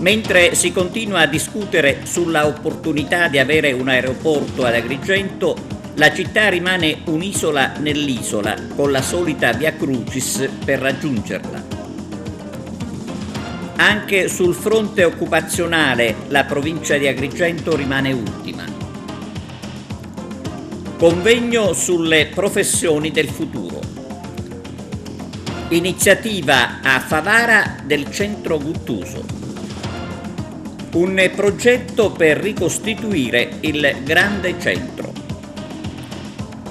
Mentre si continua a discutere sulla opportunità di avere un aeroporto ad Agrigento, la città rimane un'isola nell'isola, con la solita via crucis per raggiungerla. Anche sul fronte occupazionale la provincia di Agrigento rimane ultima. Convegno sulle professioni del futuro. Iniziativa a Favara del Centro Guttuso. Un progetto per ricostituire il grande centro.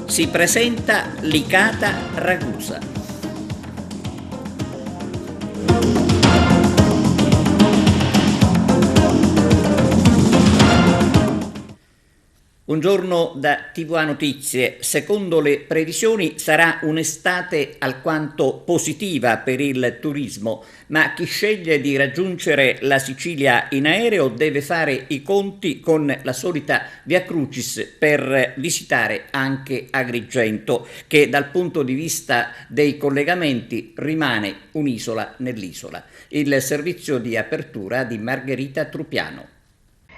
Si presenta Licata Ragusa. Buongiorno da TVA Notizie. Secondo le previsioni sarà un'estate alquanto positiva per il turismo, ma chi sceglie di raggiungere la Sicilia in aereo deve fare i conti con la solita via crucis per visitare anche Agrigento, che dal punto di vista dei collegamenti rimane un'isola nell'isola. Il servizio di apertura di Margherita Trupiano.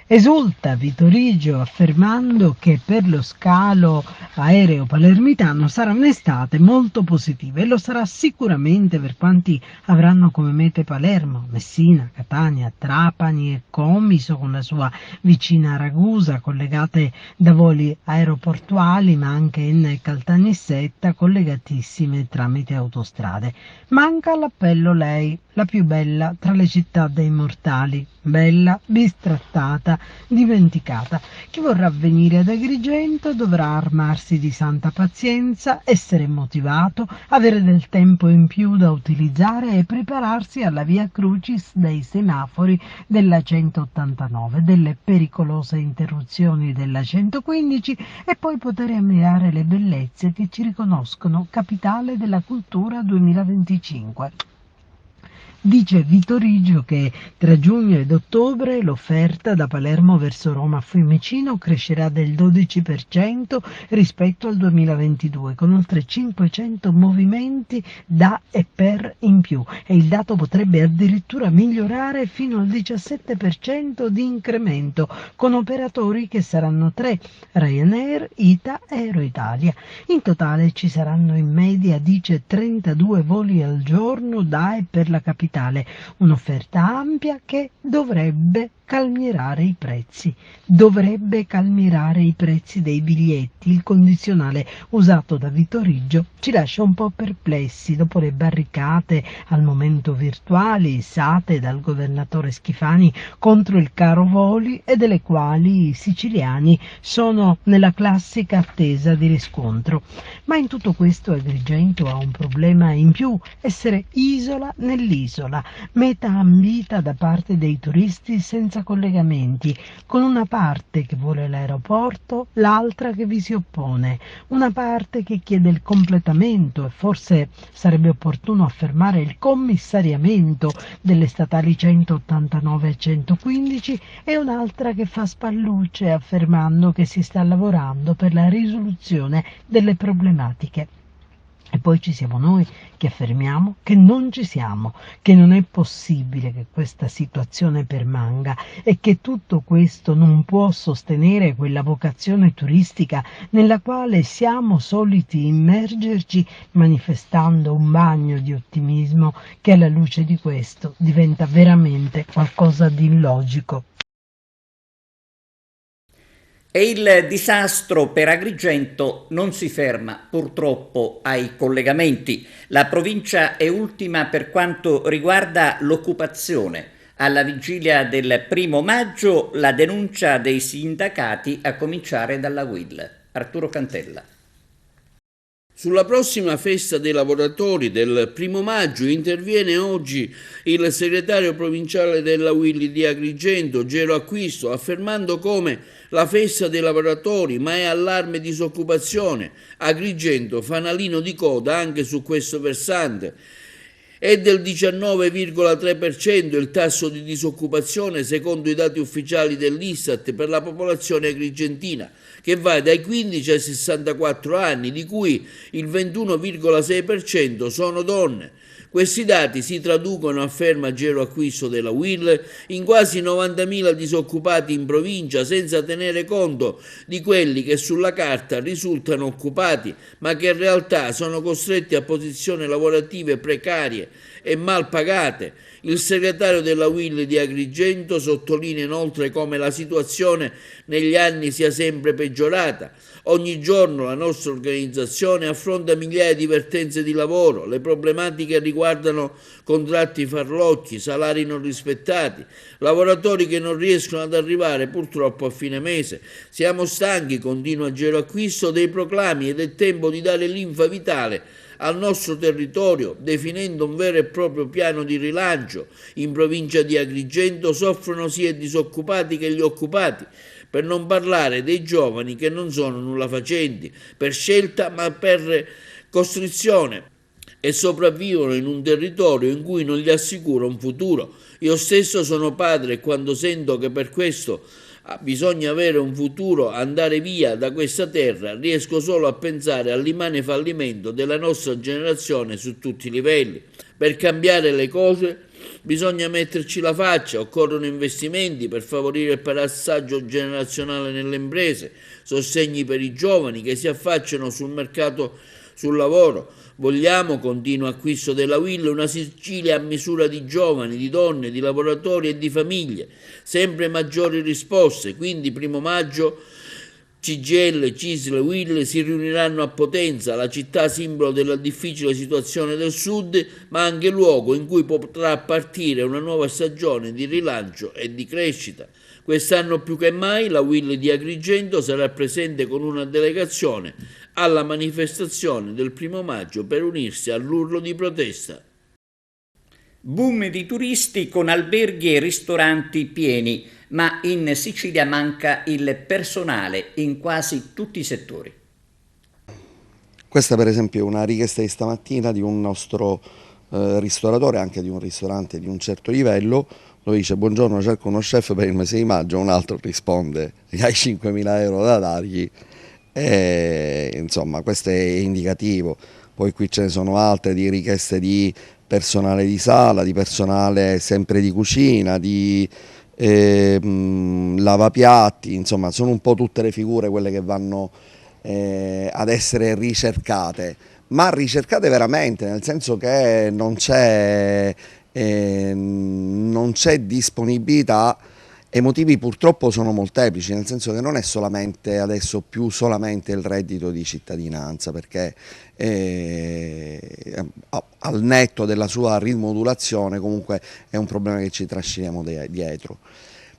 Esulta Vitorigio affermando che per lo scalo aereo palermitano sarà un'estate molto positiva e lo sarà sicuramente per quanti avranno come mete Palermo, Messina, Catania, Trapani e Comiso con la sua vicina Ragusa, collegate da voli aeroportuali, ma anche Enna e Caltanissetta collegatissime tramite autostrade. Manca all'appello lei, la più bella tra le città dei mortali, bella, bistrattata, dimenticata. Chi vorrà venire ad Agrigento dovrà armarsi di santa pazienza, essere motivato, avere del tempo in più da utilizzare e prepararsi alla via crucis dei semafori della 189, delle pericolose interruzioni della 115 e poi poter ammirare le bellezze che ci riconoscono capitale della cultura 2025. Dice Vitorigio che tra giugno ed ottobre l'offerta da Palermo verso Roma Fiumicino crescerà del 12% rispetto al 2022, con oltre 500 movimenti da e per in più, e il dato potrebbe addirittura migliorare fino al 17% di incremento, con operatori che saranno 3, Ryanair, ITA e Aeroitalia. In totale ci saranno in media, dice, 32 voli al giorno da e per la capitale. Un'offerta ampia che dovrebbe calmierare i prezzi. Dovrebbe calmierare i prezzi dei biglietti. Il condizionale usato da Vitorigio ci lascia un po' perplessi dopo le barricate al momento virtuali issate dal governatore Schifani contro il caro voli e delle quali i siciliani sono nella classica attesa di riscontro. Ma in tutto questo Agrigento ha un problema in più: essere isola nell'isola, meta ambita da parte dei turisti senza collegamenti, con una parte che vuole l'aeroporto, l'altra che vi si oppone, una parte che chiede il completamento e forse sarebbe opportuno affermare il commissariamento delle statali 189 e 115 e un'altra che fa spallucce affermando che si sta lavorando per la risoluzione delle problematiche. E poi ci siamo noi che affermiamo che non ci siamo, che non è possibile che questa situazione permanga e che tutto questo non può sostenere quella vocazione turistica nella quale siamo soliti immergerci, manifestando un bagno di ottimismo che alla luce di questo diventa veramente qualcosa di illogico. E il disastro per Agrigento non si ferma purtroppo ai collegamenti. La provincia è ultima per quanto riguarda l'occupazione. Alla vigilia del 1° maggio la denuncia dei sindacati, a cominciare dalla UIL. Arturo Cantella. Sulla prossima festa dei lavoratori del 1° maggio interviene oggi il segretario provinciale della UIL di Agrigento, Gero Acquisto, affermando come la festa dei lavoratori, ma è allarme disoccupazione. Agrigento fanalino di coda anche su questo versante. È del 19,3% il tasso di disoccupazione secondo i dati ufficiali dell'Istat per la popolazione agrigentina, che va dai 15 ai 64 anni, di cui il 21,6% sono donne. Questi dati si traducono, afferma Gero Acquisto della UIL, in quasi 90.000 disoccupati in provincia, senza tenere conto di quelli che sulla carta risultano occupati, ma che in realtà sono costretti a posizioni lavorative precarie e mal pagate. Il segretario della UIL di Agrigento sottolinea inoltre come la situazione negli anni sia sempre peggiorata. Ogni giorno la nostra organizzazione affronta migliaia di vertenze di lavoro, le problematiche riguardano contratti farlocchi, salari non rispettati, lavoratori che non riescono ad arrivare purtroppo a fine mese. Siamo stanchi, continua Gero Acquisto, dei proclami ed è tempo di dare linfa vitale al nostro territorio, definendo un vero e proprio piano di rilancio. In provincia di Agrigento soffrono sia i disoccupati che gli occupati, per non parlare dei giovani che non sono nulla facenti, per scelta ma per costrizione, e sopravvivono in un territorio in cui non gli assicura un futuro. Io stesso sono padre e quando sento che per questo bisogna avere un futuro, andare via da questa terra, riesco solo a pensare all'immane fallimento della nostra generazione su tutti i livelli. Per cambiare le cose bisogna metterci la faccia, occorrono investimenti per favorire il passaggio generazionale nelle imprese, sostegni per i giovani che si affacciano sul mercato sul lavoro. Vogliamo, continua Acquisto della UIL, una Sicilia a misura di giovani, di donne, di lavoratori e di famiglie, sempre maggiori risposte. Quindi 1° maggio CGIL, CISL e UIL si riuniranno a Potenza, la città simbolo della difficile situazione del Sud, ma anche luogo in cui potrà partire una nuova stagione di rilancio e di crescita. Quest'anno più che mai la UIL di Agrigento sarà presente con una delegazione alla manifestazione del 1° maggio per unirsi all'urlo di protesta. Boom di turisti con alberghi e ristoranti pieni, ma in Sicilia manca il personale in quasi tutti i settori. Questa per esempio è una richiesta di stamattina di un nostro ristoratore, anche di un ristorante di un certo livello, dove dice: buongiorno, cerco uno chef per il mese di maggio, un altro risponde: hai 5.000 euro da dargli. Insomma, questo è indicativo. Poi qui ce ne sono altre di richieste di personale di sala, di personale sempre di cucina, di lavapiatti, insomma sono un po' tutte le figure quelle che vanno ad essere ricercate, ma ricercate veramente, nel senso che non c'è disponibilità. E i motivi purtroppo sono molteplici, nel senso che non è solamente adesso più solamente il reddito di cittadinanza, perché al netto della sua rimodulazione comunque è un problema che ci trasciniamo dietro.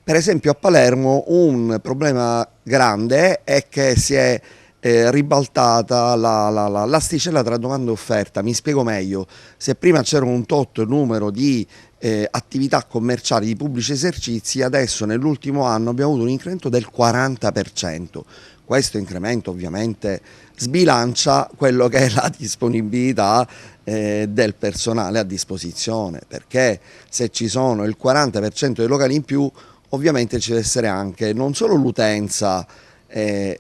Per esempio a Palermo un problema grande è che si è ribaltata l'asticella tra domanda e offerta. Mi spiego meglio: se prima c'era un tot numero di attività commerciali, di pubblici esercizi, adesso nell'ultimo anno abbiamo avuto un incremento del 40%. Questo incremento ovviamente sbilancia quello che è la disponibilità del personale a disposizione, perché se ci sono il 40% dei locali in più, ovviamente ci deve essere anche non solo l'utenza, e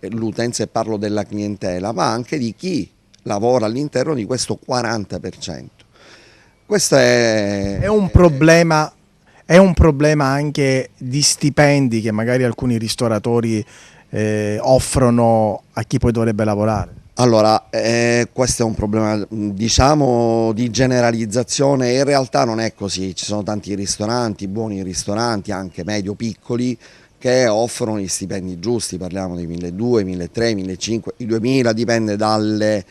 parlo della clientela, ma anche di chi lavora all'interno di questo 40%. Questo è un problema anche di stipendi che magari alcuni ristoratori offrono a chi poi dovrebbe lavorare. Allora, questo è un problema, diciamo, di generalizzazione. In realtà non è così, ci sono tanti ristoranti, buoni ristoranti, anche medio-piccoli, che offrono gli stipendi giusti, parliamo di 1.200, 1.300, 1.500, i 2.000, dipende dalle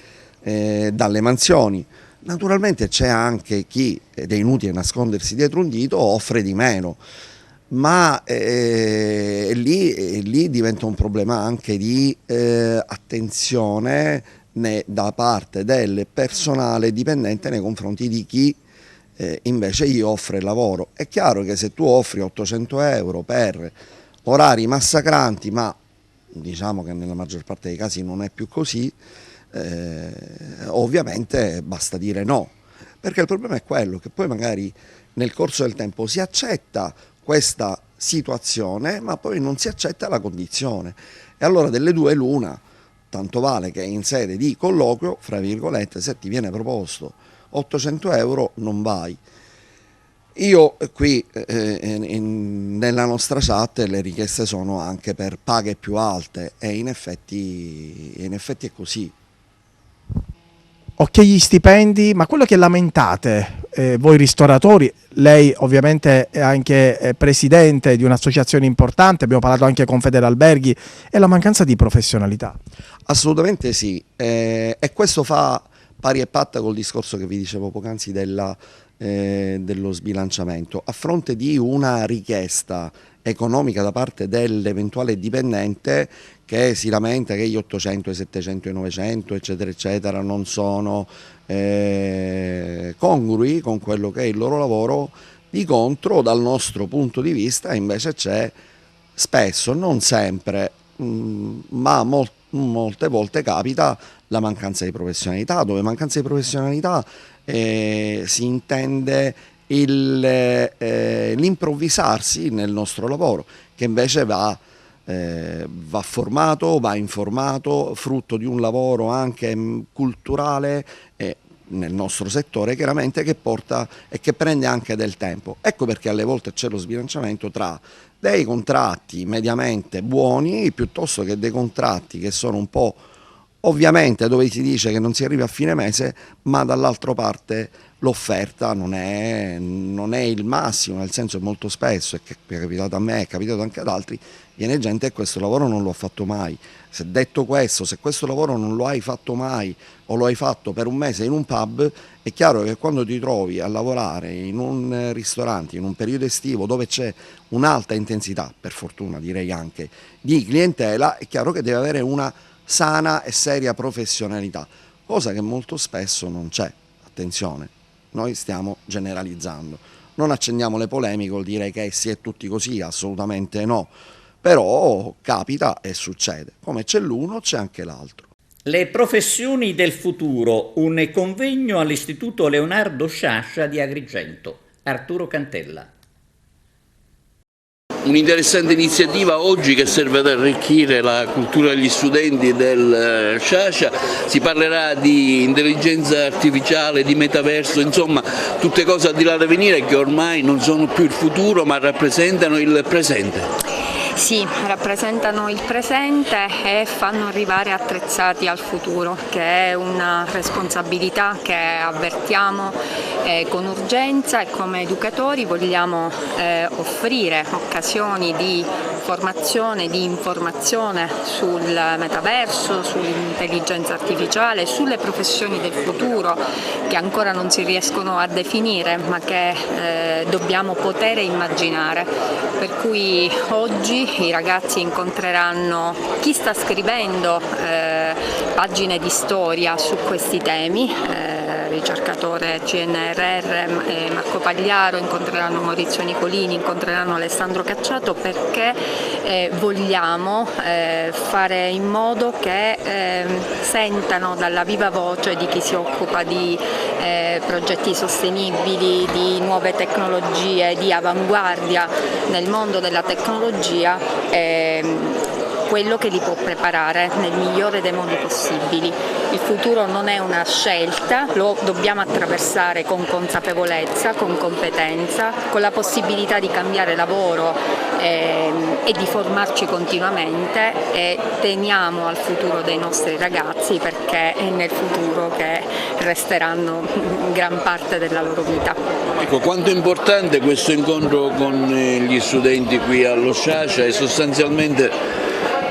mansioni. Naturalmente c'è anche chi, ed è inutile nascondersi dietro un dito, offre di meno, ma lì diventa un problema anche di attenzione da parte del personale dipendente nei confronti di chi invece gli offre il lavoro. È chiaro che se tu offri 800 euro per orari massacranti, ma diciamo che nella maggior parte dei casi non è più così, ovviamente basta dire no. perché il problema è quello che poi magari nel corso del tempo si accetta questa situazione, ma poi non si accetta la condizione. E allora delle due l'una, tanto vale che in sede di colloquio, fra virgolette, se ti viene proposto 800 euro non vai. Io qui nella nostra chat le richieste sono anche per paghe più alte e in effetti è così. Ok, gli stipendi, ma quello che lamentate voi ristoratori, lei ovviamente è anche presidente di un'associazione importante, abbiamo parlato anche con Federalberghi, è la mancanza di professionalità. Assolutamente sì, e questo fa pari e patta col discorso che vi dicevo poc'anzi dello sbilanciamento. A fronte di una richiesta economica da parte dell'eventuale dipendente che si lamenta che gli 800, i 700, i 900 eccetera eccetera non sono congrui con quello che è il loro lavoro, di contro dal nostro punto di vista invece c'è spesso, non sempre, ma molte volte capita la mancanza di professionalità, dove mancanza di professionalità si intende l'improvvisarsi nel nostro lavoro, che invece va formato, va informato, frutto di un lavoro anche culturale nel nostro settore, chiaramente, che porta e che prende anche del tempo. Ecco perché alle volte c'è lo sbilanciamento tra dei contratti mediamente buoni piuttosto che dei contratti che sono un po', ovviamente, dove si dice che non si arriva a fine mese, ma dall'altra parte l'offerta non è il massimo, nel senso che molto spesso, è capitato a me, è capitato anche ad altri, viene gente e questo lavoro non lo ha fatto mai. Se detto questo, se questo lavoro non lo hai fatto mai o lo hai fatto per un mese in un pub, è chiaro che quando ti trovi a lavorare in un ristorante, in un periodo estivo dove c'è un'alta intensità, per fortuna direi anche, di clientela, è chiaro che deve avere una sana e seria professionalità, cosa che molto spesso non c'è. Attenzione, noi stiamo generalizzando, non accendiamo le polemiche col dire che si è tutti così, assolutamente no, però capita e succede, come c'è l'uno c'è anche l'altro. Le professioni del futuro, un convegno all'Istituto Leonardo Sciascia di Agrigento. Arturo Cantella. Un'interessante iniziativa oggi che serve ad arricchire la cultura degli studenti del Sciascia. Si parlerà di intelligenza artificiale, di metaverso, insomma tutte cose al di là da venire che ormai non sono più il futuro ma rappresentano il presente. Sì, rappresentano il presente e fanno arrivare attrezzati al futuro, che è una responsabilità che avvertiamo con urgenza e come educatori vogliamo offrire occasioni di formazione, di informazione sul metaverso, sull'intelligenza artificiale, sulle professioni del futuro che ancora non si riescono a definire ma che dobbiamo poter immaginare. Per cui oggi i ragazzi incontreranno chi sta scrivendo pagine di storia su questi temi, ricercatore CNRR Marco Pagliaro, incontreranno Maurizio Nicolini, incontreranno Alessandro Cacciato, perché vogliamo fare in modo che sentano dalla viva voce di chi si occupa di progetti sostenibili, di nuove tecnologie, di avanguardia nel mondo della tecnologia, quello che li può preparare nel migliore dei modi possibili. Il futuro non è una scelta, lo dobbiamo attraversare con consapevolezza, con competenza, con la possibilità di cambiare lavoro e di formarci continuamente, e teniamo al futuro dei nostri ragazzi, perché è nel futuro che resteranno gran parte della loro vita. Ecco, quanto è importante questo incontro con gli studenti qui allo Sciascia e sostanzialmente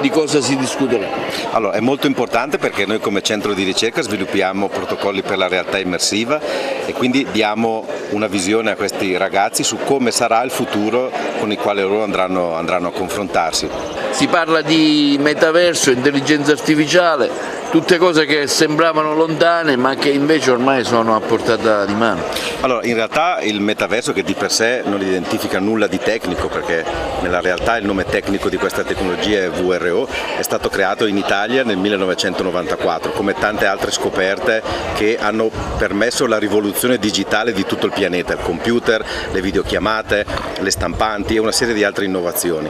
di cosa si discuterà? Allora, è molto importante perché noi come centro di ricerca sviluppiamo protocolli per la realtà immersiva e quindi diamo una visione a questi ragazzi su come sarà il futuro con il quale loro andranno a confrontarsi. Si parla di metaverso, intelligenza artificiale, tutte cose che sembravano lontane ma che invece ormai sono a portata di mano. Allora, in realtà il metaverso, che di per sé non identifica nulla di tecnico, perché nella realtà il nome tecnico di questa tecnologia è VRO, è stato creato in Italia nel 1994, come tante altre scoperte che hanno permesso la rivoluzione digitale di tutto il pianeta, il computer, le videochiamate, le stampanti e una serie di altre innovazioni.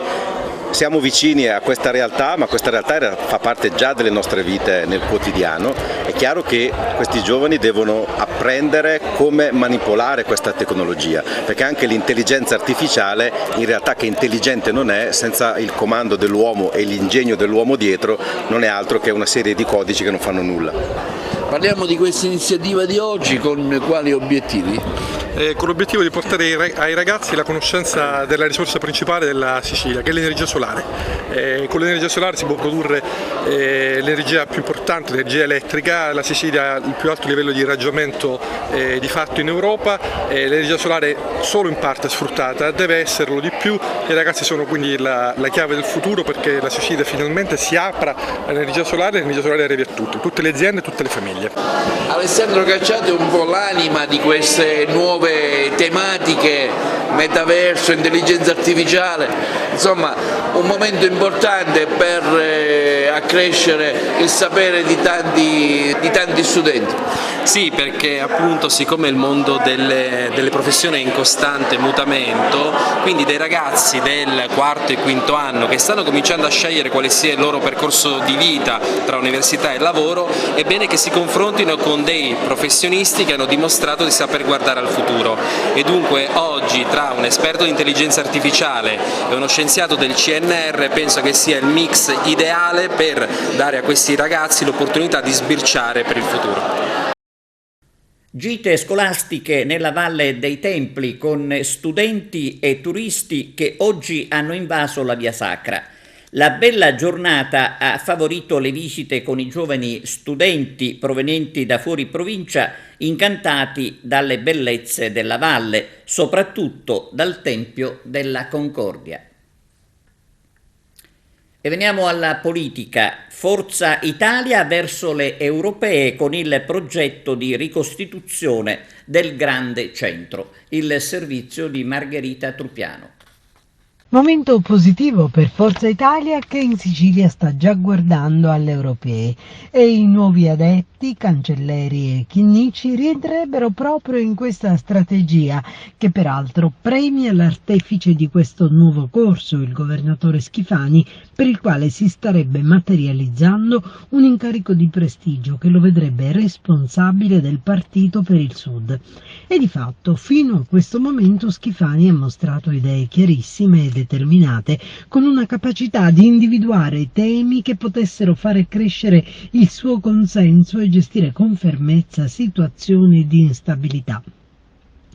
Siamo vicini a questa realtà, ma questa realtà fa parte già delle nostre vite nel quotidiano. È chiaro che questi giovani devono apprendere come manipolare questa tecnologia, perché anche l'intelligenza artificiale, in realtà, che intelligente non è, senza il comando dell'uomo e l'ingegno dell'uomo dietro, non è altro che una serie di codici che non fanno nulla. Parliamo di questa iniziativa di oggi con quali obiettivi? Con l'obiettivo di portare ai ragazzi la conoscenza della risorsa principale della Sicilia, che è l'energia solare. Con l'energia solare si può produrre l'energia più importante, l'energia elettrica. La Sicilia ha il più alto livello di irraggiamento di fatto in Europa, l'energia solare solo in parte è sfruttata, deve esserlo di più. I ragazzi sono quindi la chiave del futuro, perché la Sicilia finalmente si apra all'energia solare e l'energia solare arrivi a tutte le aziende e tutte le famiglie. Alessandro Cacciato è un po' l'anima di queste nuove tematiche, metaverso, intelligenza artificiale, insomma un momento importante per accrescere il sapere di tanti studenti. Sì, perché appunto siccome il mondo delle professioni è in costante mutamento, quindi dei ragazzi del quarto e quinto anno che stanno cominciando a scegliere quale sia il loro percorso di vita tra università e lavoro, è bene che si confrontino con dei professionisti che hanno dimostrato di saper guardare al futuro, e dunque oggi tra un esperto di intelligenza artificiale e uno scienziato del CNR penso che sia il mix ideale per dare a questi ragazzi l'opportunità di sbirciare per il futuro. Gite scolastiche nella Valle dei Templi con studenti e turisti che oggi hanno invaso la Via Sacra. La bella giornata ha favorito le visite con i giovani studenti provenienti da fuori provincia, incantati dalle bellezze della valle, soprattutto dal Tempio della Concordia. E veniamo alla politica. Forza Italia verso le europee con il progetto di ricostituzione del Grande Centro, il servizio di Margherita Trupiano. Momento positivo per Forza Italia, che in Sicilia sta già guardando alle europee, e i nuovi adepti, Cancelleri e Chinnici, rientrerebbero proprio in questa strategia, che peraltro premia l'artefice di questo nuovo corso, il governatore Schifani, per il quale si starebbe materializzando un incarico di prestigio che lo vedrebbe responsabile del Partito per il Sud. E di fatto, fino a questo momento, Schifani ha mostrato idee chiarissime e determinate, con una capacità di individuare temi che potessero fare crescere il suo consenso e gestire con fermezza situazioni di instabilità.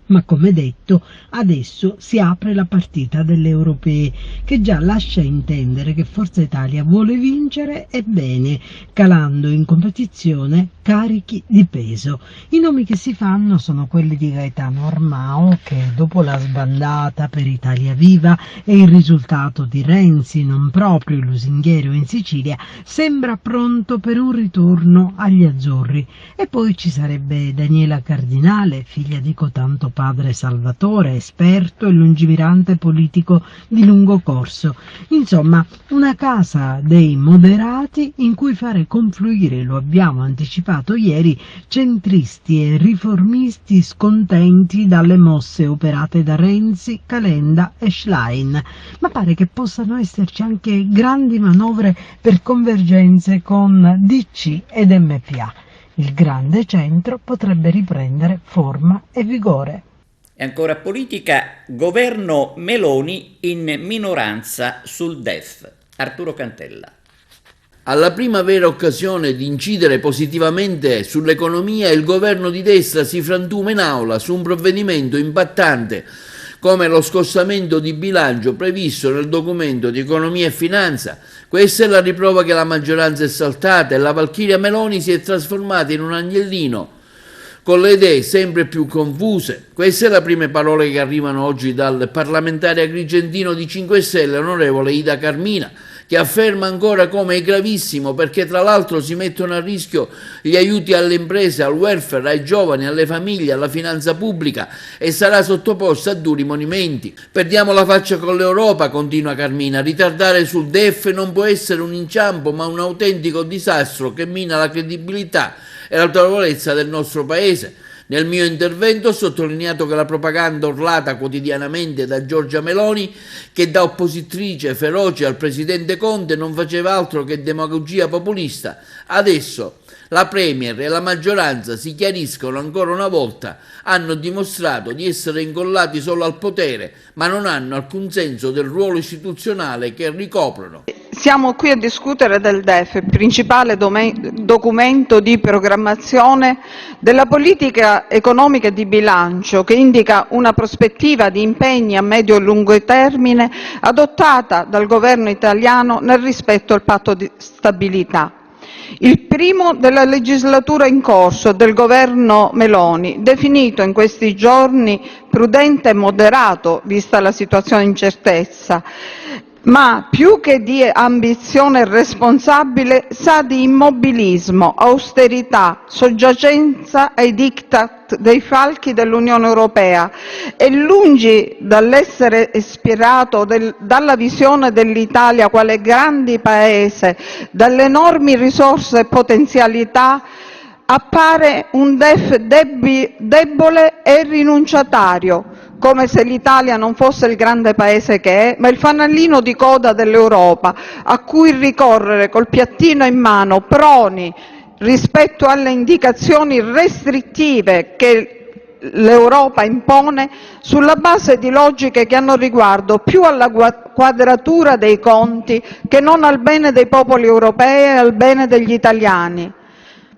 Ma come detto, adesso si apre la partita delle europee, che già lascia intendere che Forza Italia vuole vincere e bene, calando in competizione carichi di peso. I nomi che si fanno sono quelli di Gaetano Armao, che dopo la sbandata per Italia Viva e il risultato di Renzi, non proprio lusinghiero in Sicilia, sembra pronto per un ritorno agli azzurri. E poi ci sarebbe Daniela Cardinale, figlia di cotanto padre Salvatore, esperto e lungimirante politico di lungo corso. Insomma, una casa dei moderati in cui fare confluire, lo abbiamo anticipato ieri, centristi e riformisti scontenti dalle mosse operate da Renzi, Calenda e Schlein. Ma pare che possano esserci anche grandi manovre per convergenze con DC ed MPA. Il grande centro potrebbe riprendere forma e vigore. E ancora politica, governo Meloni in minoranza sul DEF. Arturo Cantella. Alla prima vera occasione di incidere positivamente sull'economia, il governo di destra si frantuma in aula su un provvedimento impattante come lo scostamento di bilancio previsto nel documento di economia e finanza. Questa è la riprova che la maggioranza è saltata e la Valchiria Meloni si è trasformata in un agnellino con le idee sempre più confuse. Queste sono le prime parole che arrivano oggi dal parlamentare agrigentino di 5 Stelle, onorevole Ida Carmina, che afferma ancora come è gravissimo perché tra l'altro si mettono a rischio gli aiuti alle imprese, al welfare, ai giovani, alle famiglie, alla finanza pubblica e sarà sottoposta a duri monimenti. Perdiamo la faccia con l'Europa, continua Carmina, ritardare sul DEF non può essere un inciampo ma un autentico disastro che mina la credibilità e l'autorevolezza del nostro Paese. Nel mio intervento ho sottolineato che la propaganda urlata quotidianamente da Giorgia Meloni, che da oppositrice feroce al presidente Conte non faceva altro che demagogia populista, adesso la Premier e la maggioranza si chiariscono ancora una volta, hanno dimostrato di essere incollati solo al potere, ma non hanno alcun senso del ruolo istituzionale che ricoprono. Siamo qui a discutere del DEF, il principale documento di programmazione della politica economica e di bilancio, che indica una prospettiva di impegni a medio e lungo termine adottata dal governo italiano nel rispetto al patto di stabilità. Il primo della legislatura in corso del governo Meloni, definito in questi giorni prudente e moderato, vista la situazione di incertezza, ma più che di ambizione responsabile sa di immobilismo, austerità, soggiacenza ai diktat dei falchi dell'Unione Europea e lungi dall'essere ispirato dalla visione dell'Italia quale grande paese, dalle enormi risorse e potenzialità, appare un DEF debole e rinunciatario, come se l'Italia non fosse il grande paese che è, ma il fanalino di coda dell'Europa, a cui ricorrere col piattino in mano, proni rispetto alle indicazioni restrittive che l'Europa impone sulla base di logiche che hanno riguardo più alla quadratura dei conti che non al bene dei popoli europei e al bene degli italiani.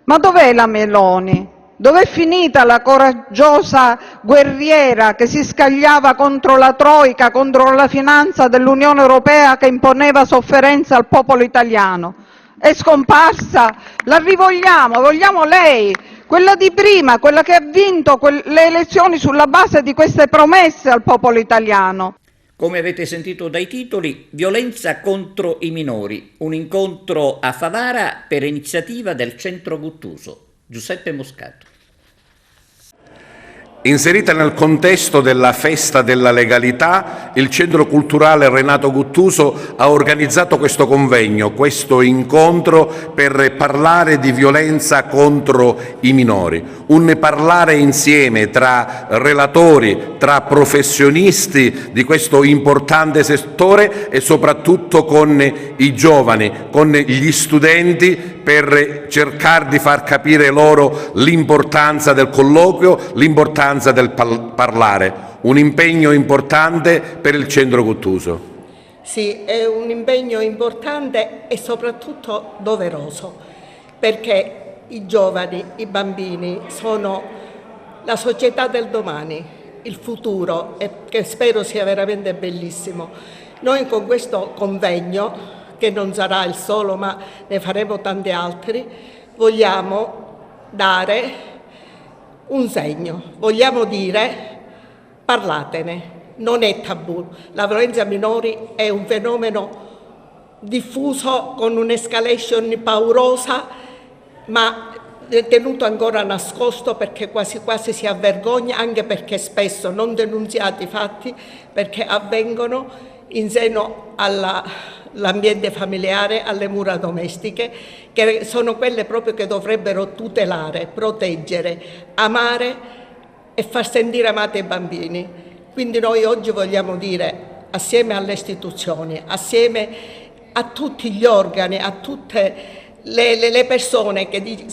Ma dov'è la Meloni? Dov'è finita la coraggiosa guerriera che si scagliava contro la Troica, contro la finanza dell'Unione Europea che imponeva sofferenza al popolo italiano? È scomparsa? La rivogliamo, vogliamo lei, quella di prima, quella che ha vinto le elezioni sulla base di queste promesse al popolo italiano. Come avete sentito dai titoli, violenza contro i minori, un incontro a Favara per iniziativa del Centro Guttuso. Giuseppe Moscato. Inserita nel contesto della Festa della Legalità, il Centro Culturale Renato Guttuso ha organizzato questo convegno, questo incontro per parlare di violenza contro i minori. Un parlare insieme tra relatori, tra professionisti di questo importante settore e soprattutto con i giovani, con gli studenti, per cercare di far capire loro l'importanza del colloquio, l'importanza del parlare. Un impegno importante per il Centro Guttuso. Sì, è un impegno importante e soprattutto doveroso, perché i giovani, i bambini sono la società del domani, il futuro, e che spero sia veramente bellissimo. Noi con questo convegno, che non sarà il solo ma ne faremo tanti altri, vogliamo dare un segno, vogliamo dire parlatene, non è tabù. La violenza ai minori è un fenomeno diffuso con un'escalation paurosa, ma è tenuto ancora nascosto perché quasi quasi si avvergogna, anche perché spesso non denunziati i fatti perché avvengono in seno all'ambiente familiare, alle mura domestiche, che sono quelle proprio che dovrebbero tutelare, proteggere, amare e far sentire amati i bambini. Quindi noi oggi vogliamo dire, assieme alle istituzioni, assieme a tutti gli organi, a tutte le persone che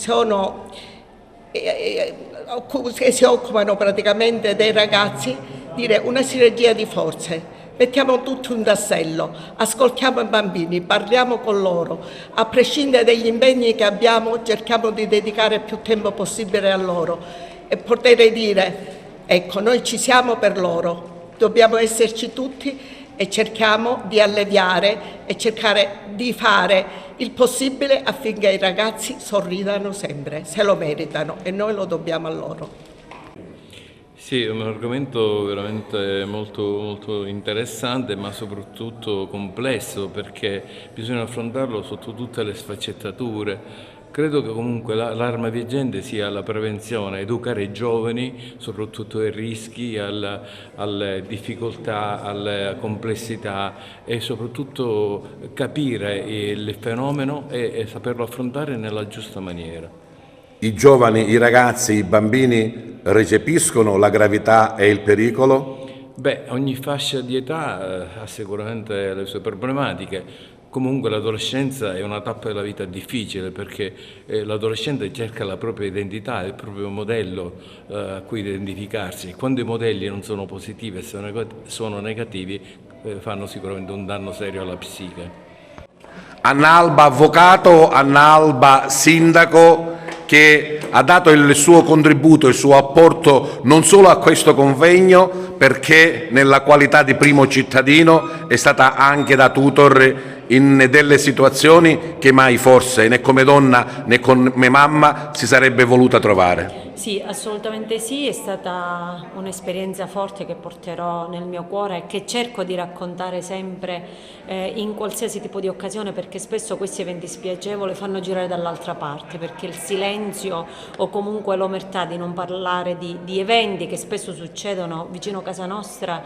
si occupano praticamente dei ragazzi, dire una sinergia di forze. Mettiamo tutti un tassello, ascoltiamo i bambini, parliamo con loro, a prescindere dagli impegni che abbiamo cerchiamo di dedicare più tempo possibile a loro e poter dire, ecco, noi ci siamo per loro, dobbiamo esserci tutti e cerchiamo di alleviare e cercare di fare il possibile affinché i ragazzi sorridano sempre, se lo meritano e noi lo dobbiamo a loro. Sì, è un argomento veramente molto interessante, ma soprattutto complesso, perché bisogna affrontarlo sotto tutte le sfaccettature. Credo che comunque l'arma vincente sia la prevenzione, educare i giovani soprattutto ai rischi, alle difficoltà, alle complessità e soprattutto capire il fenomeno e saperlo affrontare nella giusta maniera. I giovani, i ragazzi, i bambini recepiscono la gravità e il pericolo? Beh, ogni fascia di età ha sicuramente le sue problematiche. Comunque l'adolescenza è una tappa della vita difficile perché l'adolescente cerca la propria identità, il proprio modello a cui identificarsi. Quando i modelli non sono positivi e sono negativi, fanno sicuramente un danno serio alla psiche. Anna Alba avvocato, Anna Alba sindaco, che ha dato il suo contributo, il suo apporto non solo a questo convegno, perché nella qualità di primo cittadino è stata anche da tutor in delle situazioni che mai forse né come donna né come mamma si sarebbe voluta trovare. Sì, assolutamente sì, è stata un'esperienza forte che porterò nel mio cuore e che cerco di raccontare sempre in qualsiasi tipo di occasione, perché spesso questi eventi spiacevoli fanno girare dall'altra parte, perché il silenzio o comunque l'omertà di non parlare di eventi che spesso succedono vicino a casa nostra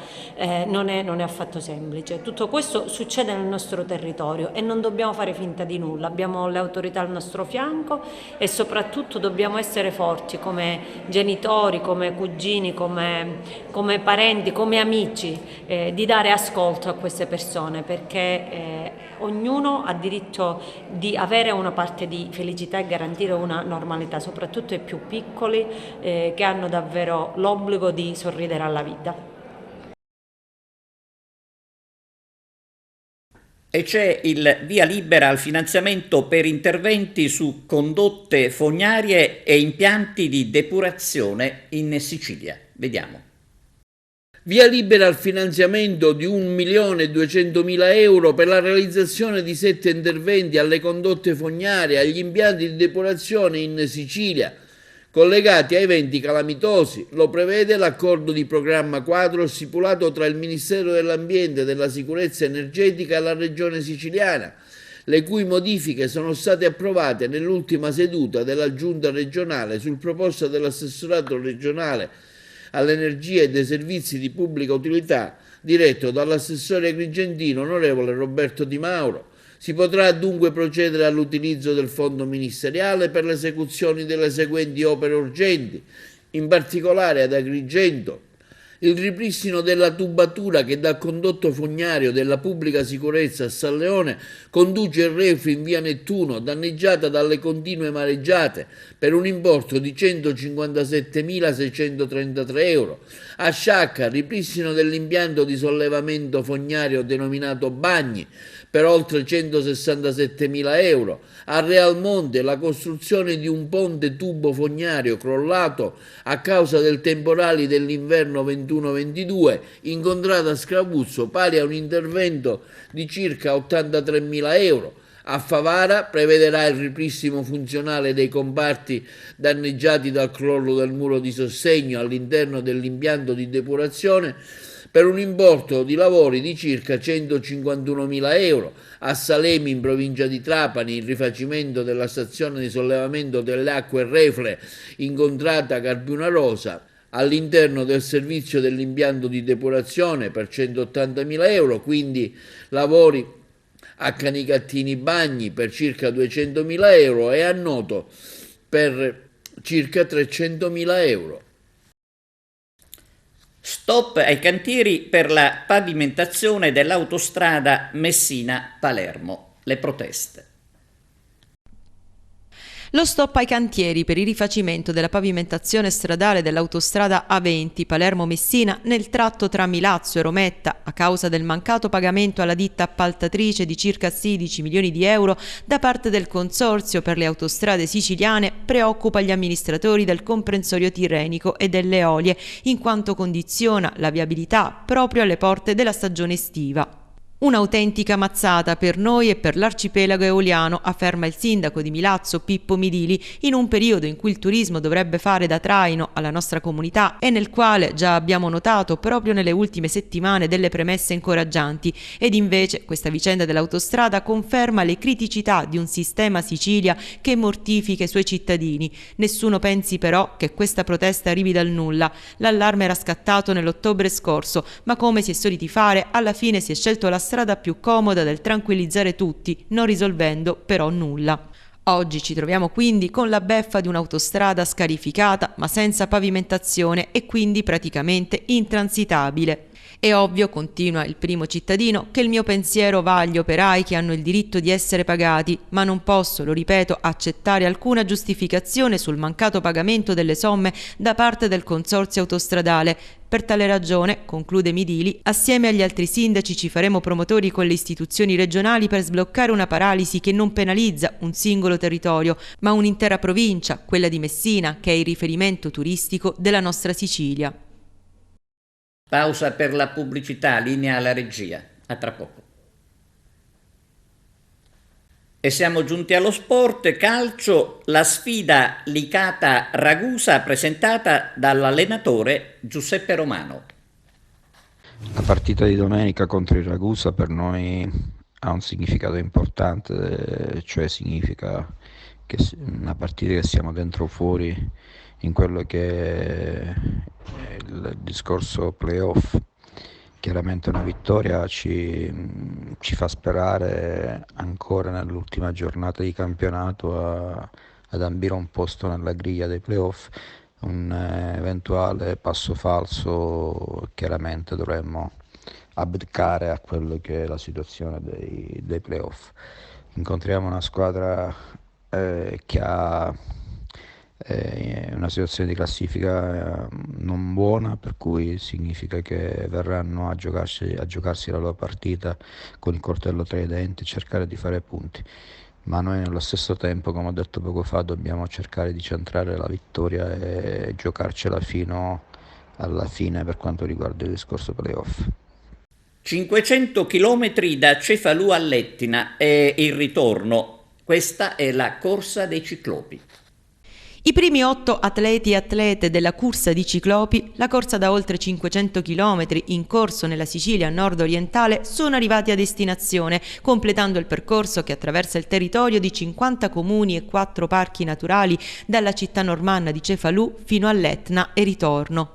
non è affatto semplice. Tutto questo succede nel nostro territorio e non dobbiamo fare finta di nulla, abbiamo le autorità al nostro fianco e soprattutto dobbiamo essere forti come genitori, come cugini, come parenti, come amici, di dare ascolto a queste persone, perché ognuno ha diritto di avere una parte di felicità e garantire una normalità, soprattutto ai più piccoli che hanno davvero l'obbligo di sorridere alla vita. E c'è il via libera al finanziamento per interventi su condotte fognarie e impianti di depurazione in Sicilia. Vediamo. Via libera al finanziamento di 1.200.000 euro per la realizzazione di 7 interventi alle condotte fognarie e agli impianti di depurazione in Sicilia, collegati a eventi calamitosi. Lo prevede l'accordo di programma quadro stipulato tra il Ministero dell'Ambiente e della Sicurezza Energetica e la Regione Siciliana, le cui modifiche sono state approvate nell'ultima seduta della Giunta regionale sul proposta dell'assessorato regionale all'energia e dei servizi di pubblica utilità, diretto dall'assessore agrigentino onorevole Roberto Di Mauro. Si potrà dunque procedere all'utilizzo del fondo ministeriale per l'esecuzione delle seguenti opere urgenti, in particolare ad Agrigento: il ripristino della tubatura che dal condotto fognario della pubblica sicurezza a San Leone conduce il Refri in via Nettuno, danneggiata dalle continue mareggiate, per un importo di 157.633 euro. A Sciacca, ripristino dell'impianto di sollevamento fognario denominato Bagni, per oltre 167.000 euro. A Realmonte, la costruzione di un ponte tubo fognario crollato a causa del temporali dell'inverno 21-22, incontrato a Scravuzzo, pari a un intervento di circa 83.000 euro. A Favara prevederà il ripristino funzionale dei comparti danneggiati dal crollo del muro di sostegno all'interno dell'impianto di depurazione, per un importo di lavori di circa 151.000 euro. A Salemi, in provincia di Trapani, il rifacimento della stazione di sollevamento delle acque Refle incontrata a Carpiuna Rosa, all'interno del servizio dell'impianto di depurazione, per 180.000 euro, quindi lavori a Canicattini Bagni per circa 200.000 euro e a Noto per circa 300.000 euro. Stop ai cantieri per la pavimentazione dell'autostrada Messina-Palermo. Le proteste. Lo stop ai cantieri per il rifacimento della pavimentazione stradale dell'autostrada A20 Palermo-Messina nel tratto tra Milazzo e Rometta, a causa del mancato pagamento alla ditta appaltatrice di circa 16 milioni di euro da parte del Consorzio per le autostrade siciliane, preoccupa gli amministratori del comprensorio tirrenico e delle Eolie, in quanto condiziona la viabilità proprio alle porte della stagione estiva. Un'autentica mazzata per noi e per l'arcipelago eoliano, afferma il sindaco di Milazzo Pippo Midili, in un periodo in cui il turismo dovrebbe fare da traino alla nostra comunità e nel quale già abbiamo notato proprio nelle ultime settimane delle premesse incoraggianti. Ed invece questa vicenda dell'autostrada conferma le criticità di un sistema Sicilia che mortifica i suoi cittadini. Nessuno pensi però che questa protesta arrivi dal nulla. L'allarme era scattato nell'ottobre scorso, ma come si è soliti fare, alla fine si è scelto la strada più comoda del tranquillizzare tutti, non risolvendo però nulla. Oggi ci troviamo quindi con la beffa di un'autostrada scarificata ma senza pavimentazione e quindi praticamente intransitabile. È ovvio, continua il primo cittadino, che il mio pensiero va agli operai che hanno il diritto di essere pagati, ma non posso, lo ripeto, accettare alcuna giustificazione sul mancato pagamento delle somme da parte del consorzio autostradale. Per tale ragione, conclude Midili, assieme agli altri sindaci ci faremo promotori con le istituzioni regionali per sbloccare una paralisi che non penalizza un singolo territorio, ma un'intera provincia, quella di Messina, che è il riferimento turistico della nostra Sicilia. Pausa per la pubblicità, linea alla regia. A tra poco. E siamo giunti allo sport, calcio, la sfida Licata-Ragusa presentata dall'allenatore Giuseppe Romano. La partita di domenica contro il Ragusa per noi ha un significato importante, cioè significa che è una partita che siamo dentro o fuori in quello che è il discorso playoff. Chiaramente una vittoria ci fa sperare ancora nell'ultima giornata di campionato ad ambire un posto nella griglia dei playoff. Un eventuale passo falso chiaramente dovremmo abdicare a quello che è la situazione dei playoff. Incontriamo una squadra che ha una situazione di classifica non buona, per cui significa che verranno a giocarsi la loro partita con il coltello tra i denti, cercare di fare punti, ma noi nello stesso tempo, come ho detto poco fa, dobbiamo cercare di centrare la vittoria e giocarcela fino alla fine per quanto riguarda il discorso playoff. 500 chilometri da Cefalù a Lettina e il ritorno. Questa è la corsa dei ciclopi. I primi 8 atleti e atlete della corsa di ciclopi, la corsa da oltre 500 km in corso nella Sicilia nord-orientale, sono arrivati a destinazione, completando il percorso che attraversa il territorio di 50 comuni e 4 parchi naturali, dalla città normanna di Cefalù fino all'Etna e ritorno.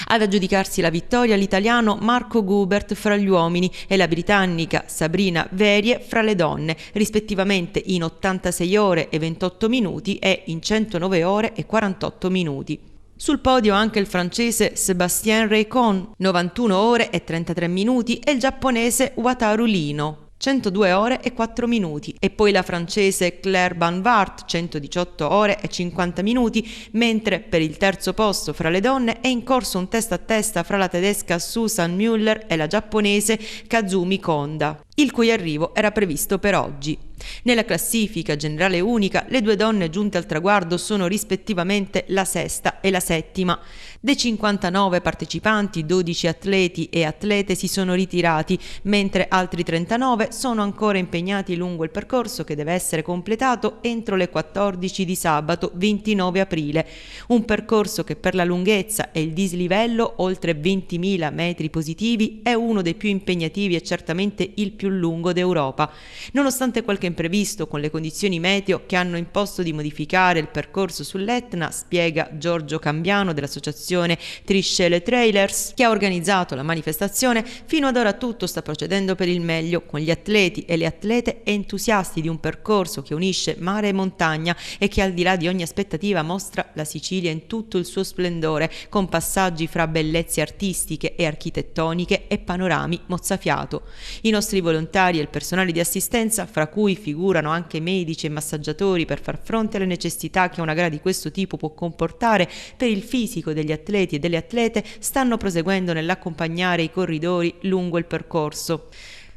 Ad aggiudicarsi la vittoria l'italiano Marco Gubert fra gli uomini e la britannica Sabrina Verie fra le donne, rispettivamente in 86 ore e 28 minuti e in 109 ore e 48 minuti. Sul podio anche il francese Sébastien Raycon, 91 ore e 33 minuti, e il giapponese Wataru Lino, 102 ore e 4 minuti, e poi la francese Claire Banvart, 118 ore e 50 minuti, mentre per il terzo posto fra le donne è in corso un testa a testa fra la tedesca Susan Müller e la giapponese Kazumi Konda, il cui arrivo era previsto per oggi. Nella classifica generale unica le due donne giunte al traguardo sono rispettivamente la sesta e la settima. Dei 59 partecipanti, 12 atleti e atlete si sono ritirati, mentre altri 39 sono ancora impegnati lungo il percorso che deve essere completato entro le 14 di sabato 29 aprile. Un percorso che per la lunghezza e il dislivello, oltre 20.000 metri positivi, è uno dei più impegnativi e certamente il più lungo d'Europa. Nonostante qualche imprevisto con le condizioni meteo che hanno imposto di modificare il percorso sull'Etna, spiega Giorgio Cambiano dell'associazione Triscele Trailers, che ha organizzato la manifestazione, fino ad ora tutto sta procedendo per il meglio, con gli atleti e le atlete entusiasti di un percorso che unisce mare e montagna e che al di là di ogni aspettativa mostra la Sicilia in tutto il suo splendore, con passaggi fra bellezze artistiche e architettoniche e panorami mozzafiato. I nostri volontari e il personale di assistenza, fra cui figurano anche medici e massaggiatori, per far fronte alle necessità che una gara di questo tipo può comportare per il fisico degli atleti e delle atlete, stanno proseguendo nell'accompagnare i corridori lungo il percorso.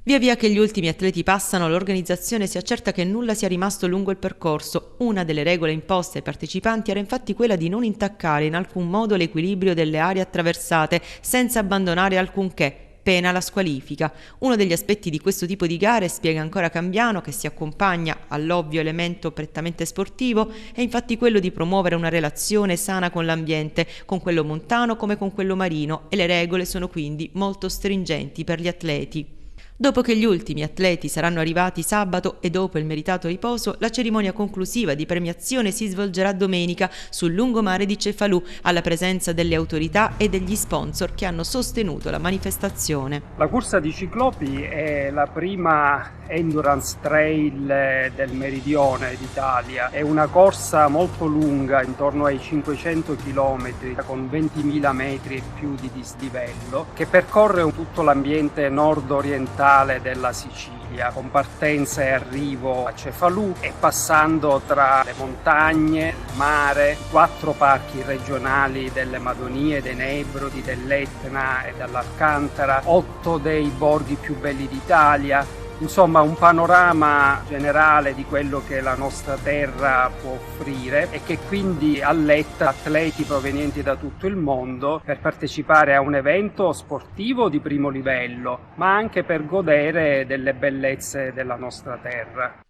Via via che gli ultimi atleti passano, l'organizzazione si accerta che nulla sia rimasto lungo il percorso. Una delle regole imposte ai partecipanti era infatti quella di non intaccare in alcun modo l'equilibrio delle aree attraversate, senza abbandonare alcunché. pena la squalifica. Uno degli aspetti di questo tipo di gare, spiega ancora Cambiano, che si accompagna all'ovvio elemento prettamente sportivo, è infatti quello di promuovere una relazione sana con l'ambiente, con quello montano come con quello marino, e le regole sono quindi molto stringenti per gli atleti. Dopo che gli ultimi atleti saranno arrivati sabato e dopo il meritato riposo, la cerimonia conclusiva di premiazione si svolgerà domenica sul lungomare di Cefalù, alla presenza delle autorità e degli sponsor che hanno sostenuto la manifestazione. La corsa di ciclopi è la prima endurance trail del meridione d'Italia. È una corsa molto lunga, intorno ai 500 km, con 20.000 metri e più di dislivello, che percorre tutto l'ambiente nord-orientale della Sicilia, con partenza e arrivo a Cefalù e passando tra le montagne, il mare, 4 parchi regionali delle Madonie, dei Nebrodi, dell'Etna e dell'Alcantara, 8 dei borghi più belli d'Italia. Insomma, un panorama generale di quello che la nostra terra può offrire e che quindi alletta atleti provenienti da tutto il mondo per partecipare a un evento sportivo di primo livello, ma anche per godere delle bellezze della nostra terra.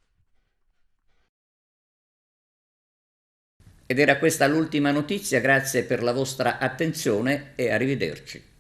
Ed era questa l'ultima notizia, grazie per la vostra attenzione e arrivederci.